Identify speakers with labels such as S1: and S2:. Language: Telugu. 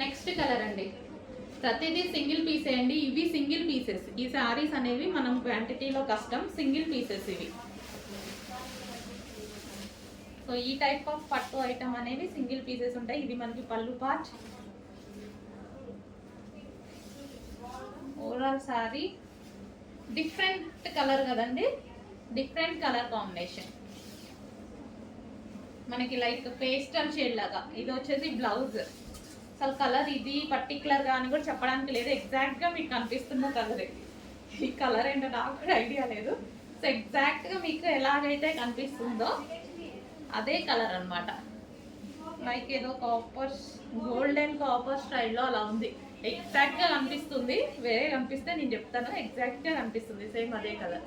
S1: నెక్స్ట్ కలర్ అండి. ప్రతిదీ సింగిల్ పీసే అండి. ఇవి సింగిల్ పీసెస్. ఈ శారీస్ అనేవి మనం క్వాంటిటీలో కష్టం, సింగిల్ పీసెస్ ఇవి. సో ఈ టైప్ ఆఫ్ పట్టు ఐటమ్ అనేవి సింగిల్ పీసెస్ ఉంటాయి. ఇది మనకి పళ్ళు part. Overall sari different colour కదండి, డిఫరెంట్ కలర్ కాంబినేషన్. మనకి లైక్ పేస్టల్ షేడ్ లాగా. ఇది వచ్చేసి బ్లౌజ్. అసలు కలర్ ఇది పర్టికులర్గా అని కూడా చెప్పడానికి లేదు, ఎగ్జాక్ట్గా మీకు కనిపిస్తున్న కలరే. ఈ కలర్ ఏంటో నాకు కూడా ఐడియా లేదు. సో ఎగ్జాక్ట్గా మీకు ఎలాగైతే కనిపిస్తుందో అదే కలర్ అనమాట. లైక్ ఏదో కాపర్, గోల్డెన్ కాపర్ స్టైల్లో అలా ఉంది. ఎగ్జాక్ట్గా కనిపిస్తుంది. వేరే కనిపిస్తే నేను చెప్తాను, ఎగ్జాక్ట్గా కనిపిస్తుంది సేమ్ అదే కలర్.